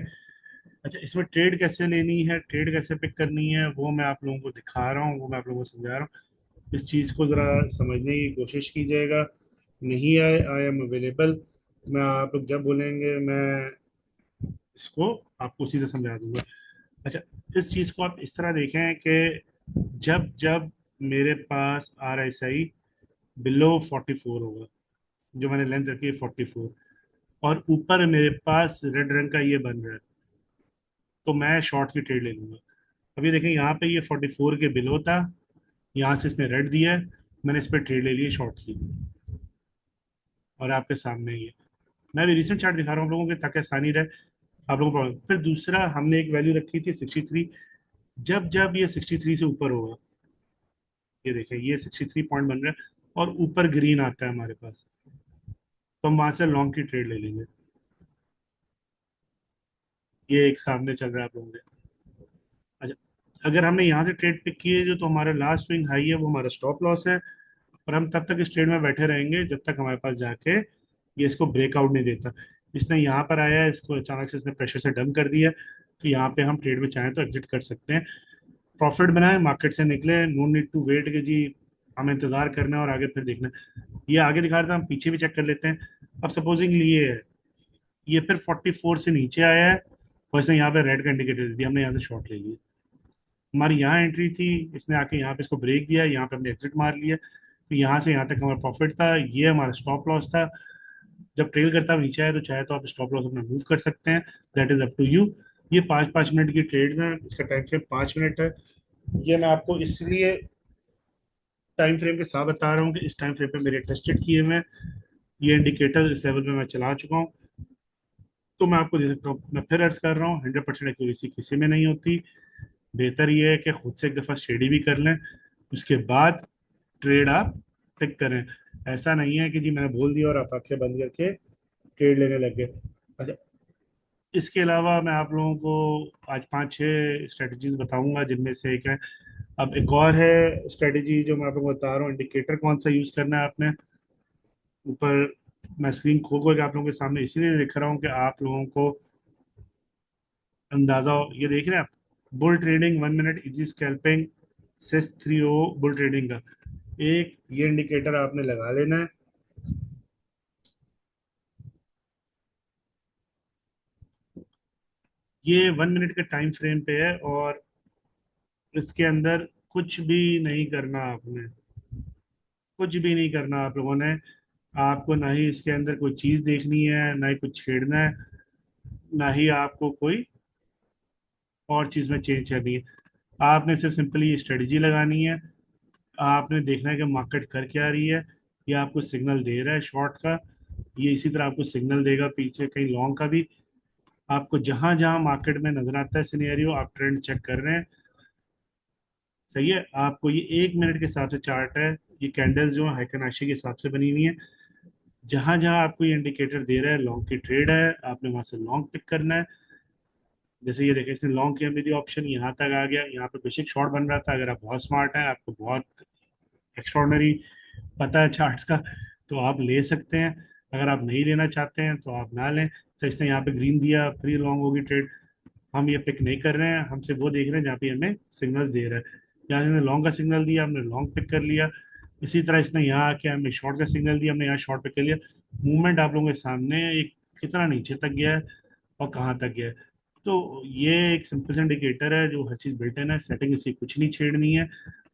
अच्छा, इसमें ट्रेड कैसे लेनी है, ट्रेड कैसे पिक करनी है, वो मैं आप लोगों को दिखा रहा हूँ, वो मैं आप लोगों को समझा रहा हूँ। इस चीज़ को ज़रा समझने की कोशिश कीजिएगा। नहीं आए, आई एम अवेलेबल। मैं आप लोग जब बोलेंगे मैं इसको आपको उसी से समझा दूंगा। अच्छा, इस चीज़ को आप इस तरह देखें कि जब जब मेरे पास RSI बिलो 44 होगा, जो मैंने लेंथ रखी है 44, और ऊपर मेरे पास रेड रंग का ये बन रहा है, तो मैं शॉर्ट की ट्रेड ले लूंगा। अभी देखें यहाँ पे ये 44 के बिलो था, यहाँ से इसने रेड दिया है, मैंने इस पर ट्रेड ले ली शॉर्ट की, और आपके सामने ही है। मैं भी रिसेंट चार्ट दिखा रहा हूँ आप लोगों के, ताकि आसानी रहे आप लोगों को। फिर दूसरा हमने एक वैल्यू रखी थी 63। जब जब ये 63 से ऊपर होगा, ये देखें ये 63 पॉइंट बन रहा है, और ऊपर ग्रीन आता है हमारे पास, तो हम वहां से लॉन्ग की ट्रेड ले लेंगे। ये एक सामने चल रहा है आप लोगों के। अच्छा, अगर हमने यहाँ से ट्रेड पिक की है जो, तो हमारा लास्ट स्विंग हाई है, वो हमारा स्टॉप लॉस है। और हम तब तक इस ट्रेड में बैठे रहेंगे जब तक हमारे पास जाके ये इसको ब्रेकआउट नहीं देता। इसने यहाँ पर आया है, इसको अचानक से इसने प्रेशर से डंप कर दिया, तो यहाँ पे हम ट्रेड में चाहें तो एग्जिट कर सकते हैं। प्रॉफिट बनाए, मार्केट से निकले, नो नीड टू वेट कि जी हमें इंतजार करना है और आगे फिर देखना है। ये आगे दिखा रहा था, हम पीछे भी चेक कर लेते हैं। अब सपोजिंग ये है, ये फिर 44 से नीचे आया है, और इसने यहाँ पे रेड का इंडिकेटर दे दिया, हमने यहाँ से शॉर्ट ले लिया। हमारी यहाँ एंट्री थी, इसने आके यहाँ पे इसको ब्रेक दिया, यहाँ पे हमने एग्जिट मार लिया। तो यहाँ से यहाँ तक हमारा प्रॉफिट था, ये हमारा स्टॉप लॉस था। जब ट्रेल करता हुआ नीचे आए तो चाहे तो आप स्टॉप लॉस अपना मूव कर सकते हैं, that is up to you. ये 5 5 मिनट की ट्रेड्स हैं, इसका टाइम फ्रेम 5 मिनट है। ये मैं आपको इसलिए टाइम फ्रेम के साथ बता रहा हूँ कि इस टाइम फ्रेम पे मेरे टेस्टेड किए हुए हैं, ये इंडिकेटर इस लेवल पे मैं चला चुका हूँ। तो मैं आपको दे सकता हूँ, मैं फिर अर्ज कर रहा हूँ, 100% एक्यूरेसी किसी में नहीं होती। बेहतर ये है कि खुद से एक दफ़ा स्टडी भी कर लें, उसके बाद ट्रेड आप पिक करें। ऐसा नहीं है कि जी मैंने बोल दिया और आप आंखें बंद करके ट्रेड लेने लग गए। अच्छा, इसके अलावा मैं आप लोगों को आज 5 6 स्ट्रेटजीज बताऊंगा, जिनमें से एक है। अब एक और है स्ट्रेटजी जो मैं आप लोगों को बता रहा हूँ, इंडिकेटर कौन सा यूज करना है आपने। ऊपर मैं स्क्रीन खोल खोल के आप लोगों के सामने इसीलिए लिख रहा हूँ कि आप लोगों को अंदाजा हो। ये देख रहे हैं आप, bull trading 1 minute easy scalping, SIS 30 bull trading का एक ये इंडिकेटर आपने लगा लेना है। ये 1 मिनट के टाइम फ्रेम पे है, और इसके अंदर कुछ भी नहीं करना आपने, कुछ भी नहीं करना आप लोगों ने। आपको ना ही इसके अंदर कोई चीज देखनी है, ना ही कुछ छेड़ना है, ना ही आपको कोई और चीज में चेंज करनी है। आपने सिर्फ सिंपली ये स्ट्रेटजी लगानी है। आपने देखना है कि मार्केट कर क्या रही है। ये आपको सिग्नल दे रहा है शॉर्ट का, ये इसी तरह आपको सिग्नल देगा पीछे कहीं लॉन्ग का भी। आपको जहां जहां मार्केट में नजर आता है सिनेरियो, आप ट्रेंड चेक कर रहे हैं, सही है। आपको ये 1 मिनट के हिसाब से चार्ट है। ये कैंडल्स जो है हाइकनाशी के हिसाब से बनी हुई है। जहां जहां आपको ये इंडिकेटर दे रहा है लॉन्ग की ट्रेड है, आपने वहां से लॉन्ग पिक करना है। जैसे ये देखिए, इसने लॉन्ग किया, मेरी ऑप्शन यहाँ तक आ गया, यहाँ पे बेसिक शॉर्ट बन रहा था। अगर आप बहुत स्मार्ट हैं, आपको बहुत एक्स्ट्रॉर्डनरी पता है चार्ट्स का, तो आप ले सकते हैं। अगर आप नहीं लेना चाहते हैं तो आप ना लें। तो इसने यहाँ पे ग्रीन दिया, फ्री लॉन्ग होगी ट्रेड। हम ये पिक नहीं कर रहे हैं, हम सिर्फ वो देख रहे हैं जहाँ पे हमें सिग्नल्स दे रहा है। यहाँ से हमने लॉन्ग का सिग्नल दिया, हमने लॉन्ग पिक कर लिया। इसी तरह इसने यहाँ आके हमें शॉर्ट का सिग्नल दिया, हमने यहाँ शॉर्ट पिक कर लिया। मूवमेंट आप लोगों के सामने है, एक कितना नीचे तक गया है और कहाँ तक गया है। तो ये एक सिंपल सा इंडिकेटर है जो हर चीज़ बिल्ट इन है। सेटिंग इसकी कुछ नहीं छेड़नी है,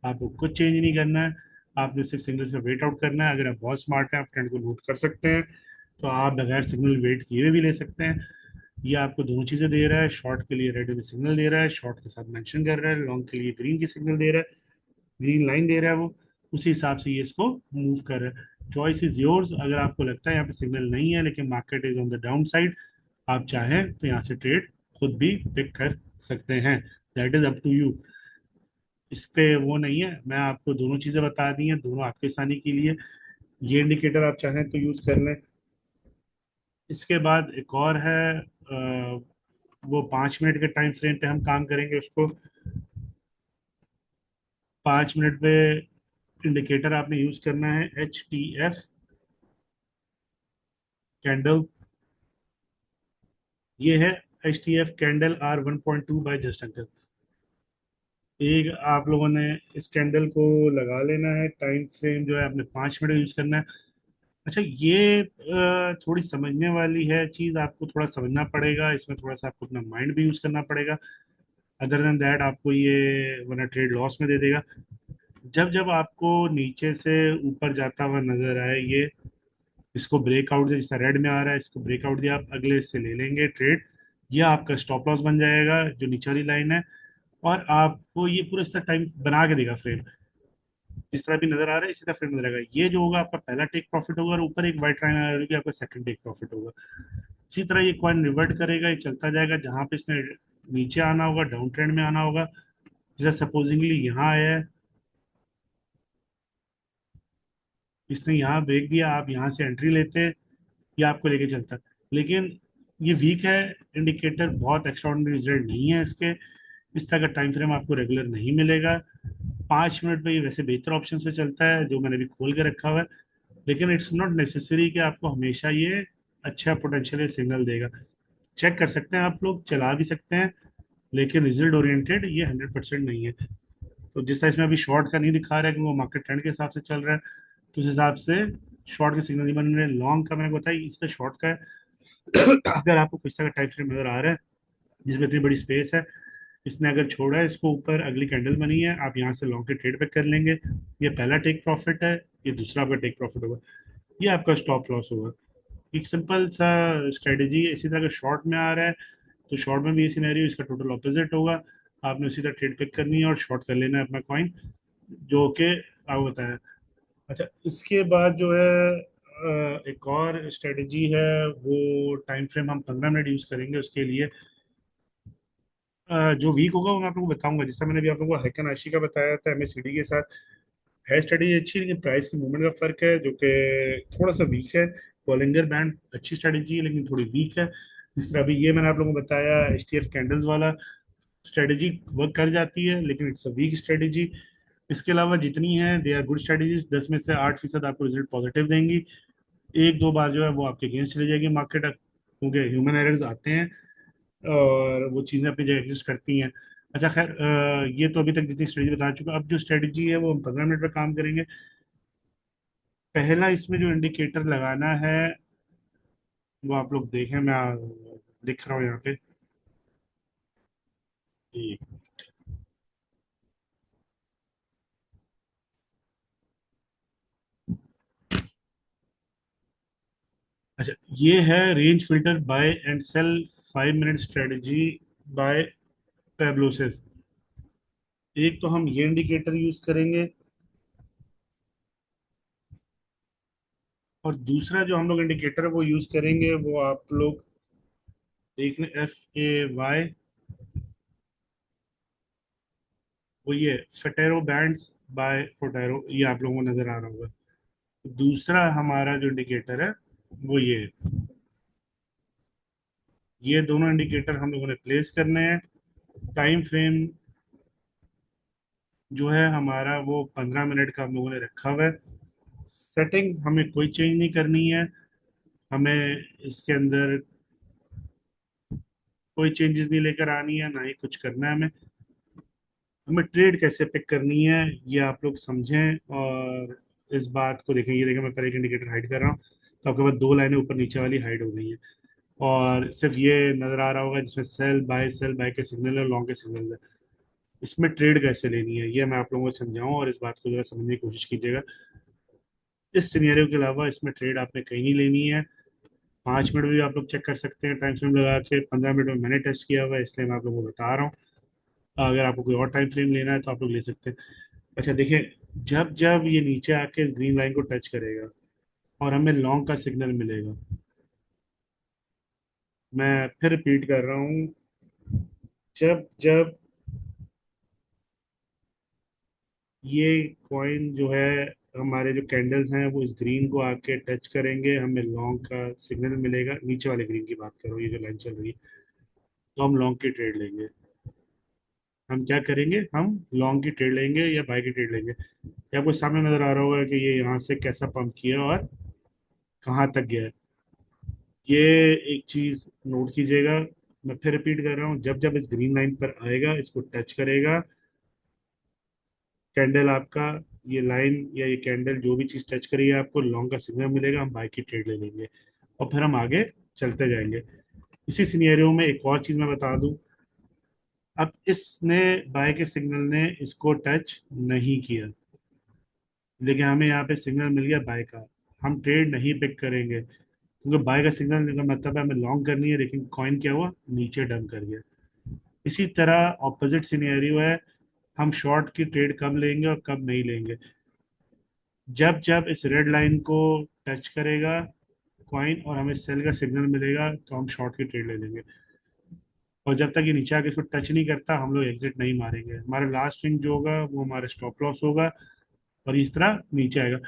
आपको कुछ चेंज नहीं करना है। आपने सिर्फ सिग्नल से वेट आउट करना है। अगर आप बहुत स्मार्ट हैं, आप ट्रेंड को नोट कर सकते हैं, तो आप बगैर सिग्नल वेट किए हुए भी ले सकते हैं। ये आपको दोनों चीजें दे रहा है। शॉर्ट के लिए रेड में सिग्नल दे रहा है, शॉर्ट के साथ मेंशन कर रहा है। लॉन्ग के लिए ग्रीन की सिग्नल दे रहा है, ग्रीन लाइन दे रहा है वो। उसी हिसाब से ये इसको मूव कर रहा है। Choice is yours. अगर आपको लगता है यहाँ पे सिग्नल नहीं है लेकिन market is on the down side, आप चाहें तो यहाँ से ट्रेड खुद भी पिक कर सकते हैं। That is up to you. इस पे वो नहीं है, मैं आपको दोनों चीजें बता दी हैं, दोनों आपके आसानी के लिए। ये इंडिकेटर आप चाहें तो यूज कर लें। इसके बाद एक और है, वो 5 मिनट के टाइम फ्रेम पे हम काम करेंगे उसको। 5 मिनट पे इंडिकेटर आपने यूज करना है HTF कैंडल। ये है HTF candle R1.2 by just uncle. एक आप लोगों ने इस कैंडल को लगा लेना है। टाइम फ्रेम जो है आपने 5 मिनट यूज करना है। अच्छा, ये थोड़ी समझने वाली है चीज, आपको थोड़ा समझना पड़ेगा इसमें, थोड़ा सा आपको अपना माइंड भी यूज करना पड़ेगा। अदर देन दैट आपको ये वरना ट्रेड लॉस में दे देगा। जब जब आपको नीचे से ऊपर जाता हुआ नजर आए ये, इसको ब्रेकआउट दिया, जैसा रेड में आ रहा है, इसको ब्रेकआउट दिया, आप अगले इससे ले लेंगे ट्रेड। यह आपका स्टॉप लॉस बन जाएगा जो नीचे वाली लाइन है। और आपको ये पूरा इस तरह टाइम बना के देगा फ्रेम। जिस तरह भी नजर आ रहा है इसी तरह फ्रेम नजर आएगा। ये जो होगा आपका पहला टेक प्रॉफिट होगा, और ऊपर एक वाइट लाइन आ रही है आपका सेकंड टेक प्रॉफिट होगा। इसी तरह ये कॉइन रिवर्ट करेगा, ये चलता जाएगा। जहां पे इसने नीचे आना होगा, डाउन ट्रेंड में आना होगा, जैसे सपोजिंगली यहाँ आया है, इसने यहाँ ब्रेक दिया, आप यहाँ से एंट्री लेते, ये आपको लेके चलता है। लेकिन ये वीक है इंडिकेटर, बहुत एक्स्ट्रॉर्डिनरी रिजल्ट नहीं है इसके। इस तरह का टाइम फ्रेम आपको रेगुलर नहीं मिलेगा। 5 मिनट पे ये वैसे बेहतर ऑप्शन पे चलता है जो मैंने भी खोल के रखा हुआ है। लेकिन इट्स नॉट नेसेसरी कि आपको हमेशा ये अच्छा पोटेंशियल सिग्नल देगा। चेक कर सकते हैं, आप लोग चला भी सकते हैं, लेकिन रिजल्ट ओरिएंटेड ये 100% नहीं है। तो जिस तरह इसमें अभी शॉर्ट का नहीं दिखा रहा है कि वो मार्केट ट्रेंड के हिसाब से चल रहा है, तो उस हिसाब से शॉर्ट के सिग्नल नहीं बन रहे। लॉन्ग का मैंने बताया, इससे शॉर्ट का है। अगर आपको कुछ तरह का टाइप फ्रेम नजर आ रहा है जिसमें इतनी बड़ी स्पेस है, इसने अगर छोड़ा है इसको ऊपर, अगली कैंडल बनी है, आप यहाँ से लॉन्ग के ट्रेड पे कर लेंगे। ये पहला टेक प्रॉफिट है, ये दूसरा आपका टेक प्रॉफिट होगा, ये आपका स्टॉप लॉस होगा। एक सिंपल सा स्ट्रेटेजी है। इसी तरह अगर शॉर्ट में आ रहा है तो शॉर्ट में भी ये सिनेरियो इसका टोटल ऑपोजिट होगा। आपने उसी तरह ट्रेड पिक करनी है और शॉर्ट कर लेना है अपना कॉइन, जो कि आपको बताया। अच्छा, इसके बाद जो है एक और स्ट्रेटेजी है, वो टाइम फ्रेम हम 15 मिनट यूज करेंगे उसके लिए। जो वीक होगा वो मैं आप लोगों को बताऊंगा। जैसा मैंने भी आप लोगों को हैकन आशी का बताया था MACD के साथ, है स्ट्रेटेजी अच्छी, लेकिन प्राइस की मूवमेंट का फर्क है जो कि थोड़ा सा वीक है। बॉलिंजर बैंड अच्छी स्ट्रेटेजी है लेकिन थोड़ी वीक है। जिस तरह अभी ये मैंने आप लोगों को बताया HTF कैंडल्स वाला स्ट्रेटेजी वर्क कर जाती है, लेकिन इट्स अ वीक स्ट्रेटेजी। इसके अलावा जितनी है दे आर गुड स्ट्रेटेजीज, 10 में से 8% आपको रिजल्ट पॉजिटिव देंगी। एक दो बार जो है वो आपके अगेंस्ट चली जाएगी मार्केट, क्योंकि ह्यूमन एरर्स आते हैं और वो चीज़ें अपनी जगह एग्जिस्ट करती हैं। अच्छा खैर, ये तो अभी तक जितनी स्ट्रेटजी बता चुका। अब जो स्ट्रेटजी है वो हम 15 मिनट पर काम करेंगे। पहला इसमें जो इंडिकेटर लगाना है वो आप लोग देखें, मैं लिख रहा हूँ यहाँ पे। एक- अच्छा, ये है range filter buy and sell 5 minute strategy by पैब्लोसिस। एक तो हम ये इंडिकेटर यूज करेंगे, और दूसरा जो हम लोग इंडिकेटर वो यूज करेंगे वो आप लोग देख लें, FAY। वो ये फटेरो बैंड्स बाय फोटेरो, ये आप लोगों को नजर आ रहा होगा। दूसरा हमारा जो इंडिकेटर है वो ये दोनों इंडिकेटर हम लोगों ने प्लेस करने हैं। टाइम फ्रेम जो है हमारा वो 15 मिनट का हम लोगों ने रखा हुआ है। सेटिंग हमें कोई चेंज नहीं करनी है। हमें इसके अंदर कोई चेंजेस नहीं लेकर आनी है, ना ही कुछ करना है हमें। हमें ट्रेड कैसे पिक करनी है ये आप लोग समझें और इस बात को देखें। ये देखें, मैं पहले एक इंडिकेटर हाइड कर रहा हूँ, तो आपके पास दो लाइनें ऊपर नीचे वाली हाइड हो गई हैं। और सिर्फ ये नजर आ रहा होगा जिसमें सेल बाय के सिग्नल है, लॉन्ग के सिग्नल है। इसमें ट्रेड कैसे लेनी है ये मैं आप लोगों को समझाऊं, और इस बात को जरा समझने की कोशिश कीजिएगा। इस सिनेरियो के अलावा इसमें ट्रेड आपने कहीं नहीं लेनी है। 5 मिनट भी आप लोग चेक कर सकते हैं टाइम फ्रेम लगा के। 15 मिनट में मैंने टेस्ट किया हुआ है, इसलिए मैं आप लोगों को बता रहा हूँ। अगर आपको कोई और टाइम फ्रेम लेना है तो आप लोग ले सकते हैं। अच्छा देखिए, जब जब ये नीचे आके इस ग्रीन लाइन को टच करेगा और हमें लॉन्ग का सिग्नल मिलेगा, मैं फिर रिपीट कर रहा हूँ, जब जब ये कॉइन जो है, हमारे जो कैंडल्स हैं वो इस ग्रीन को आके टच करेंगे, हमें लॉन्ग का सिग्नल मिलेगा। नीचे वाले ग्रीन की बात करो, ये जो लाइन चल रही है, तो हम लॉन्ग की ट्रेड लेंगे। हम क्या करेंगे, हम लॉन्ग की ट्रेड लेंगे या बाय की ट्रेड लेंगे। ये आपको सामने नजर आ रहा होगा कि ये यहाँ से कैसा पंप किया और कहाँ तक गया है। ये एक चीज नोट कीजिएगा। मैं फिर रिपीट कर रहा हूँ, जब जब इस ग्रीन लाइन पर आएगा, इसको टच करेगा कैंडल आपका, ये लाइन या ये कैंडल जो भी चीज टच करेगी आपको लॉन्ग का सिग्नल मिलेगा, हम बाय की ट्रेड ले लेंगे और फिर हम आगे चलते जाएंगे। इसी सिनेरियो में एक और चीज मैं बता दूं। अब इसने, बाय के सिग्नल ने इसको टच नहीं किया, लेकिन हमें यहाँ पे सिग्नल मिल गया बाय का। हम ट्रेड नहीं पिक करेंगे, क्योंकि बाय का सिग्नल का मतलब है हमें लॉन्ग करनी है, लेकिन कॉइन क्या हुआ, नीचे डंप कर गया। इसी तरह ऑपोजिट सिनेरियो है, हम शॉर्ट की ट्रेड कब लेंगे और कब नहीं लेंगे। जब जब इस रेड लाइन को टच करेगा कॉइन और हमें सेल का सिग्नल मिलेगा, तो हम शॉर्ट की ट्रेड ले लेंगे। और जब तक ये नीचे आके इसको टच नहीं करता, हम लोग एग्जिट नहीं मारेंगे। हमारा लास्ट स्विंग जो होगा वो हमारा स्टॉप लॉस होगा, और इस तरह नीचे आएगा।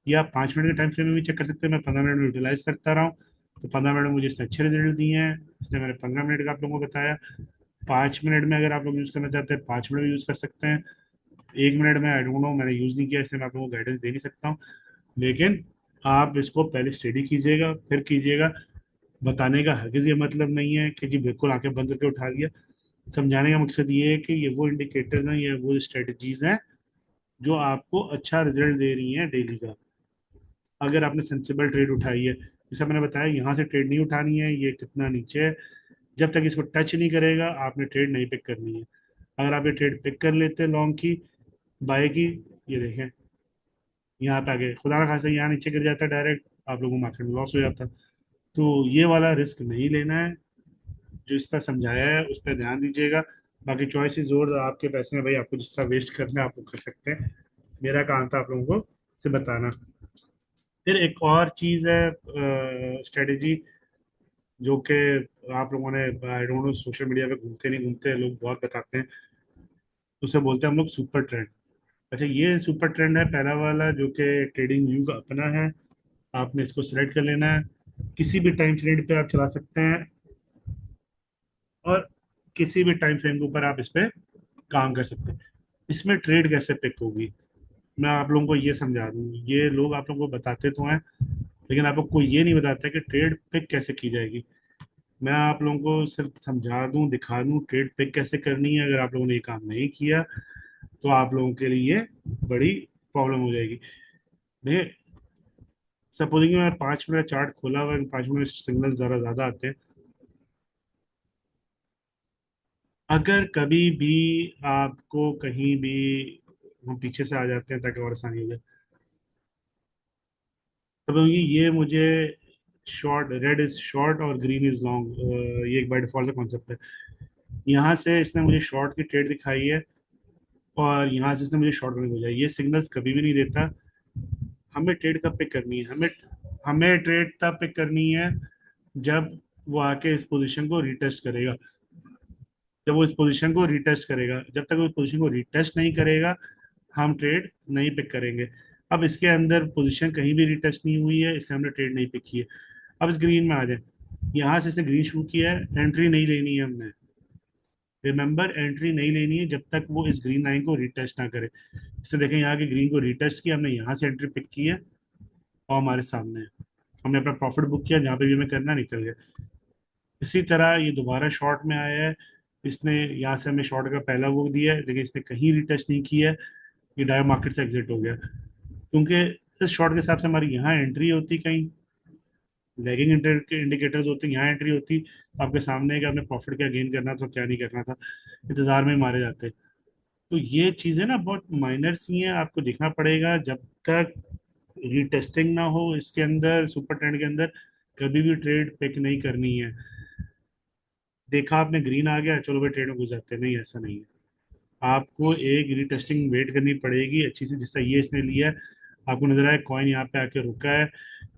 ये आप 5 मिनट के टाइम फ्रेम में भी चेक कर सकते हैं। मैं 15 मिनट में यूटिलाइज करता रहा हूँ, तो 15 मिनट में मुझे इसने अच्छे रिजल्ट दिए हैं, इसलिए मैंने 15 मिनट का आप लोगों को बताया। 5 मिनट में अगर आप लोग यूज करना चाहते हैं, 5 मिनट में यूज कर सकते हैं। 1 मिनट में आई डोंट नो, मैंने यूज नहीं किया, इसलिए मैं आप लोगों को गाइडेंस दे नहीं सकता हूँ। लेकिन आप इसको पहले स्टडी कीजिएगा फिर कीजिएगा। बताने का हरगिज ये मतलब नहीं है कि जी बिल्कुल आंखें बंद करके उठा लिया। समझाने का मकसद ये है कि ये वो इंडिकेटर्स हैं, ये वो स्ट्रेटजीज हैं जो आपको अच्छा रिजल्ट दे रही हैं डेली का, अगर आपने सेंसिबल ट्रेड उठाई है। जैसा मैंने बताया, यहाँ से ट्रेड नहीं उठानी है, ये कितना नीचे है, जब तक इसको टच नहीं करेगा आपने ट्रेड नहीं पिक करनी है। अगर आप ये ट्रेड पिक कर लेते हैं लॉन्ग की, बाय की, ये देखें यहाँ पे आगे खुदा ना खासा यहाँ नीचे गिर जाता है डायरेक्ट, आप लोगों को मार्केट में लॉस हो जाता। तो ये वाला रिस्क नहीं लेना है। जो इस तरह समझाया है उस पर ध्यान दीजिएगा। बाकी चॉइस इज और आपके पैसे हैं भाई, आपको जिस तरह वेस्ट करना है आप लोग कर सकते हैं। मेरा काम था आप लोगों को से बताना। फिर एक और चीज है स्ट्रेटेजी, जो कि आप लोगों ने, I don't know, social media पे घूमते नहीं घूमते लोग बहुत बताते हैं, उसे बोलते हैं हम लोग सुपर ट्रेंड। अच्छा, ये सुपर ट्रेंड है पहला वाला, जो कि ट्रेडिंग व्यू का अपना है। आपने इसको सिलेक्ट कर लेना है, किसी भी टाइम फ्रेम पे आप चला सकते हैं, और किसी भी टाइम फ्रेम के ऊपर आप इस पे काम कर सकते हैं। इसमें ट्रेड कैसे पिक होगी, मैं आप लोगों को ये समझा दूं। ये लोग आप लोगों को बताते तो हैं, लेकिन आप लोग को ये नहीं बताता कि ट्रेड पिक कैसे की जाएगी। मैं आप लोगों को सिर्फ समझा दूं, दिखा दूं ट्रेड पिक कैसे करनी है। अगर आप लोगों ने ये काम नहीं किया तो आप लोगों के लिए बड़ी प्रॉब्लम हो जाएगी। देखिए, सपोजिंग मैं 5 मिनट चार्ट खोला हुआ है, 5 मिनट सिग्नल जरा ज्यादा आते हैं। अगर कभी भी आपको कहीं भी, हम पीछे से आ जाते हैं ताकि और आसानी हो जाए। तब ये मुझे शॉर्ट, रेड इज शॉर्ट और ग्रीन इज लॉन्ग, ये एक बाय डिफॉल्ट का कॉन्सेप्ट है। यहाँ से इसने मुझे शॉर्ट की ट्रेड दिखाई है, और यहाँ से इसने मुझे शॉर्ट करने को दिया। ये सिग्नल्स कभी भी नहीं देता। हमें ट्रेड कब पिक करनी है, हमें हमें ट्रेड तब पिक करनी है जब वो आके इस पोजीशन को रिटेस्ट करेगा। जब वो इस पोजीशन को रीटेस्ट करेगा, जब तक वो इस पोजीशन को रीटेस्ट नहीं करेगा हम ट्रेड नहीं पिक करेंगे। अब इसके अंदर पोजीशन कहीं भी रीटेस्ट नहीं हुई है, इसलिए हमने ट्रेड नहीं पिक की है। अब इस ग्रीन में आ जाए, यहाँ से इसने ग्रीन शुरू किया है, एंट्री नहीं लेनी है हमने। रिमेंबर, एंट्री नहीं लेनी है जब तक वो इस ग्रीन लाइन को रीटेस्ट ना करे। इससे देखें यहाँ के ग्रीन को रीटेस्ट किया हमने, यहाँ से एंट्री पिक की है और हमारे सामने है। हमने अपना प्रॉफिट बुक किया, जहाँ पे भी हमें करना निकल गया। इसी तरह ये दोबारा शॉर्ट में आया है, इसने यहाँ से हमें शॉर्ट का पहला वो दिया है, लेकिन इसने कहीं रिटच नहीं किया है, ये डायरेक्ट मार्केट से एग्जिट हो गया। क्योंकि इस शॉर्ट के हिसाब से हमारी यहाँ एंट्री होती, कहीं लैगिंग इंडिकेटर्स होते हैं, यहाँ एंट्री होती तो आपके सामने है कि आपने प्रॉफिट क्या गेन करना था क्या नहीं करना था, इंतजार में मारे जाते। तो ये चीजें ना बहुत माइनर सी हैं, आपको देखना पड़ेगा जब तक रीटेस्टिंग ना हो इसके अंदर, सुपर ट्रेंड के अंदर कभी भी ट्रेड पिक नहीं करनी है। देखा आपने ग्रीन आ गया, चलो भाई ट्रेड में घुस जाते हैं, नहीं ऐसा नहीं है। आपको एक रीटेस्टिंग वेट करनी पड़ेगी अच्छी से, जिस तरह ये इसने लिया है, आपको नजर आया कॉइन यहाँ पे आके रुका है,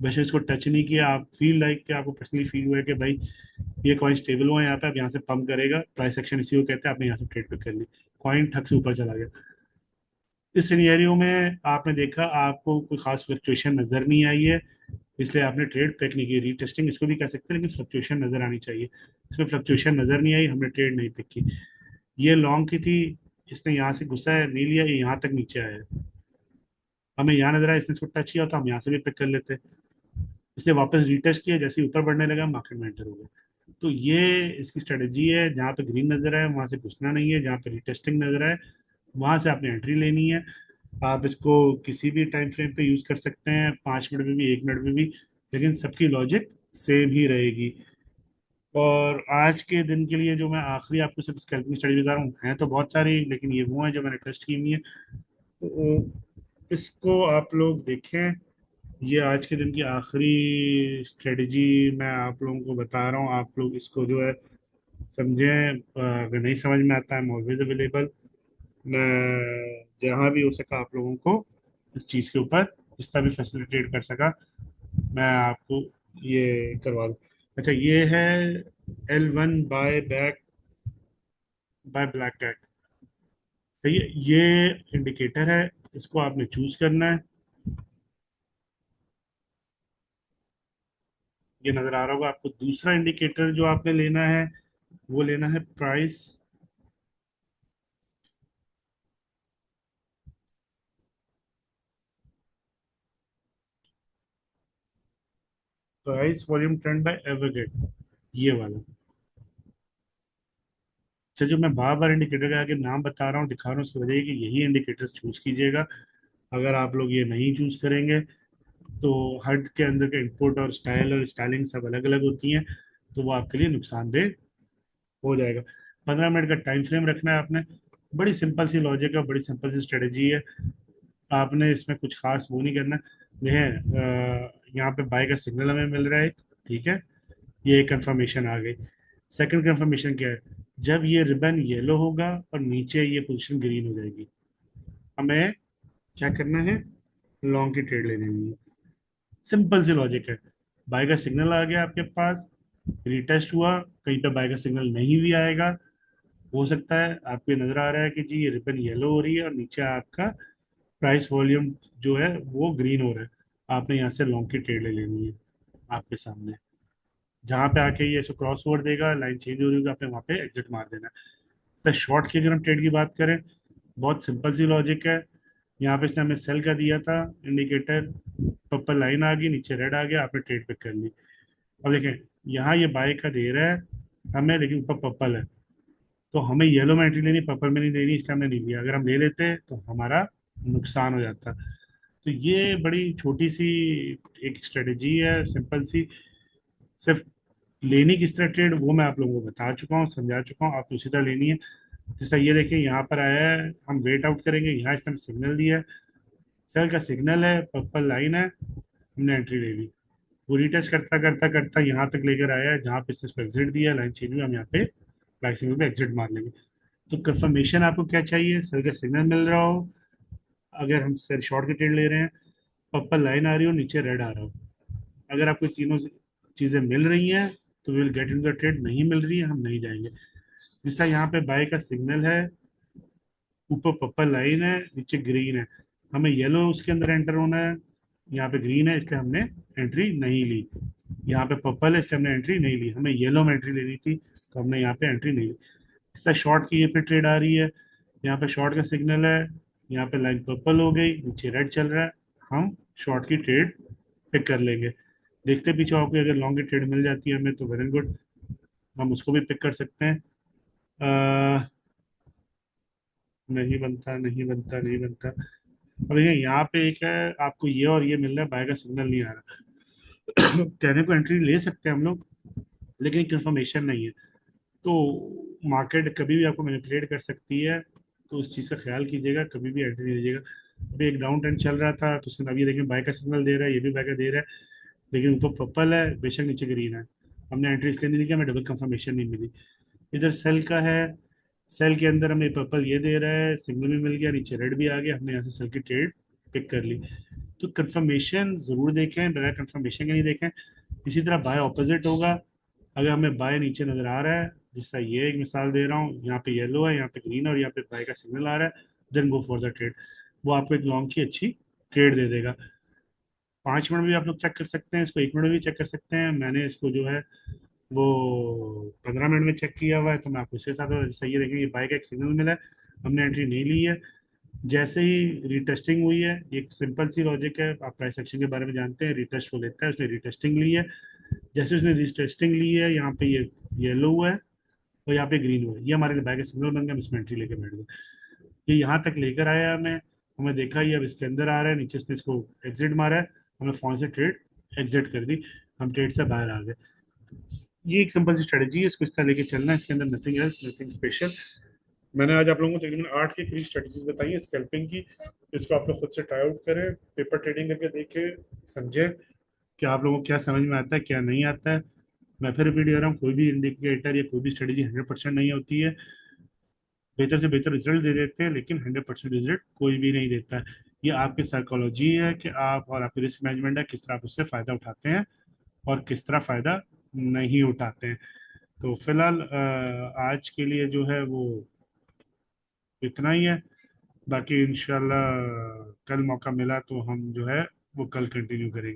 वैसे इसको टच नहीं किया, आप फील लाइक कि आपको पर्सनली फील हुआ है कि भाई ये कॉइन स्टेबल हुआ है, यहाँ पे आप यहाँ से पंप करेगा, प्राइस एक्शन इसी को कहते हैं, आपने यहाँ से ट्रेड पिक कर ली, कॉइन ठग से ऊपर चला गया। इस सिनेरियो में आपने देखा आपको कोई खास फ्लक्चुएशन नजर नहीं आई है, इसलिए आपने ट्रेड पिक नहीं की। रीटेस्टिंग इसको भी कह सकते हैं, लेकिन फ्लक्चुएशन नजर आनी चाहिए, इसमें फ्लक्चुएशन नजर नहीं आई, हमने ट्रेड नहीं पिक की। ये लॉन्ग की थी, इसने यहाँ से घुसा है, नहीं लिया, ये यहाँ तक नीचे आया है, हमें यहाँ नजर आया, इसने इसको टच किया तो हम यहाँ से भी पिक कर लेते। इसने वापस रीटेस्ट किया, जैसे ही ऊपर बढ़ने लगा मार्केट में एंटर हो गया। तो ये इसकी स्ट्रेटेजी है, जहाँ पे ग्रीन नजर आए वहां से घुसना नहीं है, जहाँ पे रीटेस्टिंग नजर आए वहां से आपने एंट्री लेनी है। आप इसको किसी भी टाइम फ्रेम पे यूज कर सकते हैं, 5 मिनट में भी, 1 मिनट में भी, लेकिन सबकी लॉजिक सेम ही रहेगी। और आज के दिन के लिए जो मैं आखिरी आपको सिर्फ स्कैल्पिंग स्टडी बता रहा हूँ, हैं तो बहुत सारी, लेकिन ये वो हैं जो मैंने टेस्ट की हुई है, तो इसको आप लोग देखें। ये आज के दिन की आखिरी स्ट्रेटजी मैं आप लोगों को बता रहा हूँ, आप लोग इसको जो है समझें। अगर नहीं समझ में आता है, आई एम ऑलवेज अवेलेबल। मैं जहाँ भी हो सका आप लोगों को इस चीज़ के ऊपर जिस तरह भी फैसिलिटेट कर सका, मैं आपको ये करवा दूँ। अच्छा, ये है L1 बाय ब्लैक कैट। तो ये इंडिकेटर है, इसको आपने चूज करना है। ये नजर आ रहा होगा आपको। दूसरा इंडिकेटर जो आपने लेना है वो लेना है प्राइस वॉल्यूम ट्रेंड बाय एवरेगेट, ये वाला। अच्छा, जो मैं बार बार इंडिकेटर के आगे नाम बता रहा हूँ, दिखा रहा हूँ, उसकी वजह है कि यही इंडिकेटर्स चूज कीजिएगा। अगर आप लोग ये नहीं चूज करेंगे तो हर के अंदर के इनपुट और स्टाइल और स्टाइलिंग सब अलग अलग होती हैं, तो वो आपके लिए नुकसानदेह हो जाएगा। 15 मिनट का टाइम फ्रेम रखना है आपने। बड़ी सिंपल सी लॉजिक है, बड़ी सिंपल सी स्ट्रेटेजी है, आपने इसमें कुछ खास वो नहीं करना। देखें, यहाँ पे बाय का सिग्नल हमें मिल रहा है, ठीक है, ये एक कंफर्मेशन आ गई। सेकंड कंफर्मेशन क्या है, जब ये रिबन येलो होगा और नीचे ये पोजीशन ग्रीन हो जाएगी, हमें क्या करना है, लॉन्ग की ट्रेड ले लेनी है। सिंपल सी लॉजिक है। बाय का सिग्नल आ गया आपके पास, रिटेस्ट हुआ, कहीं पे बाय का सिग्नल नहीं भी आएगा, हो सकता है आपको ये नजर आ रहा है कि जी ये रिबन येलो हो रही है और नीचे आपका प्राइस वॉल्यूम जो है वो ग्रीन हो रहा है, आपने यहाँ से लॉन्ग की ट्रेड ले लेनी है। आपके सामने जहाँ पे आके ये ऐसे क्रॉस ओवर देगा, लाइन चेंज हो रही होगी, आपने वहाँ पे एग्जिट मार देना है। तो शॉर्ट की अगर हम ट्रेड की बात करें, बहुत सिंपल सी लॉजिक है। यहाँ पे इसने हमें सेल का दिया था इंडिकेटर, पर्पल लाइन आ गई, नीचे रेड आ गया, आपने ट्रेड पिक कर ली। अब देखें, यहाँ ये बाय का दे रहा है हमें, लेकिन ऊपर पर्पल है, तो हमें येलो में एंट्री लेनी, पर्पल में नहीं लेनी, इसलिए हमने नहीं लिया। अगर हम ले लेते तो हमारा नुकसान हो जाता। तो ये बड़ी छोटी सी एक स्ट्रेटेजी है, सिंपल सी। सिर्फ लेनी किस तरह ट्रेड वो मैं आप लोगों को बता चुका हूँ, समझा चुका हूँ, आप उसी तरह लेनी है। जैसा ये देखिए यहाँ पर आया है, हम वेट आउट करेंगे, यहाँ इसने सिग्नल दिया है, सेल का सिग्नल है, पर्पल लाइन है, हमने एंट्री ले ली। वो रीटेस्ट करता करता करता यहाँ तक लेकर आया है जहाँ पे इसने इसको एग्जिट दिया, लाइन चेंज हुई, हम यहाँ पे बाइक सिग्नल पे एग्जिट मार लेंगे। तो कंफर्मेशन आपको क्या चाहिए, सेल का सिग्नल मिल रहा हो, अगर हम सेल शॉर्ट की ट्रेड ले रहे हैं, पर्पल लाइन आ रही हो, नीचे रेड आ रहा हो, अगर आपको तीनों चीजें मिल रही हैं तो will get in the trade, नहीं मिल रही है हम नहीं जाएंगे। जिस तरह यहाँ पे बाय का सिग्नल है, ऊपर पर्पल लाइन है, नीचे ग्रीन है, हमें येलो उसके अंदर एंटर होना है। यहाँ पे ग्रीन है इसलिए हमने एंट्री नहीं ली, यहाँ पे पर्पल है इसलिए हमने एंट्री नहीं ली, हमें येलो में एंट्री लेनी थी तो हमने यहाँ पे एंट्री नहीं ली। इस तरह शॉर्ट की ये पे ट्रेड आ रही है, यहाँ पे शॉर्ट का सिग्नल है, यहाँ पे लाइन पर्पल हो गई, नीचे रेड चल रहा है, हम शॉर्ट की ट्रेड पिक कर लेंगे। देखते पीछे आपको अगर लॉन्ग की ट्रेड मिल जाती है हमें तो वेरी गुड, हम उसको भी पिक कर सकते हैं। नहीं बनता, नहीं बनता, नहीं बनता। और ये यहाँ पे एक है, आपको ये और ये मिल रहा है, बाय का सिग्नल नहीं आ रहा। कहने को एंट्री ले सकते हैं हम लोग, लेकिन कंफर्मेशन नहीं है। तो मार्केट कभी भी आपको मैनिपुलेट कर सकती है, तो उस चीज़ का ख्याल कीजिएगा, कभी भी एंट्री नहीं लीजिएगा। अभी एक डाउन ट्रेंड चल रहा था तो उसके अभी देखिए बाय का सिग्नल दे रहा है, ये भी बाय का दे रहा है, लेकिन ऊपर पर्पल है, बेशक नीचे ग्रीन है। हमने एंट्री इसलिए नहीं लिया, हमें डबल कंफर्मेशन नहीं मिली। इधर सेल का है, सेल के अंदर हमें पर्पल ये दे रहा है, सिग्नल भी मिल गया, नीचे रेड भी आ गया, हमने यहाँ से सेल की ट्रेड पिक कर ली। तो कंफर्मेशन जरूर देखें, बगैर कंफर्मेशन के नहीं देखें। इसी तरह बाय ऑपोजिट होगा, अगर हमें बाय नीचे नजर आ रहा है, जिस तरह ये एक मिसाल दे रहा हूँ, यहाँ पे येलो है, यहाँ पे ग्रीन है और यहाँ पे बाय का सिग्नल आ रहा है, then go for the trade. वो आपको एक लॉन्ग की अच्छी ट्रेड दे देगा। 5 मिनट में भी आप लोग चेक कर सकते हैं इसको, 1 मिनट में भी चेक कर सकते हैं। मैंने इसको जो है वो 15 मिनट में चेक किया हुआ है, तो मैं आपको इसके साथ सही है। देखेंगे बाय का एक सिग्नल मिला है, हमने एंट्री नहीं ली है। जैसे ही रिटेस्टिंग हुई है, ये एक सिंपल सी लॉजिक है, आप प्राइस एक्शन के बारे में जानते हैं, रिटेस्ट वो लेता है, उसने रिटेस्टिंग ली है। जैसे उसने रिटेस्टिंग ली है, यहाँ पे ये येलो हुआ है और यहाँ पे ग्रीन हुआ है, ये हमारे लिए बाय का सिग्नल बन गया, हम इसमें एंट्री लेके बैठ गए। ये यहाँ तक लेकर आया हमें, हमें देखा ये अब इसके अंदर आ रहा है, नीचे से इसको एग्जिट मारा है, हमने फोन से ट्रेड एग्जिट कर दी, हम ट्रेड से बाहर आ गए। ये एक सिंपल सी स्ट्रेटजी है, इसको इस तरह लेके चलना है, इसके अंदर नथिंग एल्स, नथिंग स्पेशल। मैंने आज आप लोगों को तकरीबन 8 के करीब स्ट्रेटजीज बताई है स्कैल्पिंग की। इसको आप लोग खुद से ट्राई आउट करें, पेपर ट्रेडिंग करके देखें, समझें कि आप लोगों को क्या समझ में आता है क्या नहीं आता है। मैं फिर रिपीट कर रहा हूँ, कोई भी इंडिकेटर या कोई भी स्ट्रेटजी 100% नहीं होती है। बेहतर से बेहतर रिजल्ट दे देते हैं, लेकिन 100% रिजल्ट कोई भी नहीं देता है। ये आपकी साइकोलॉजी है कि आप, और आपकी रिस्क मैनेजमेंट है, किस तरह आप उससे फायदा उठाते हैं और किस तरह फायदा नहीं उठाते हैं। तो फिलहाल आज के लिए जो है वो इतना ही है। बाकी इंशाल्लाह कल मौका मिला तो हम जो है वो कल कंटिन्यू करेंगे।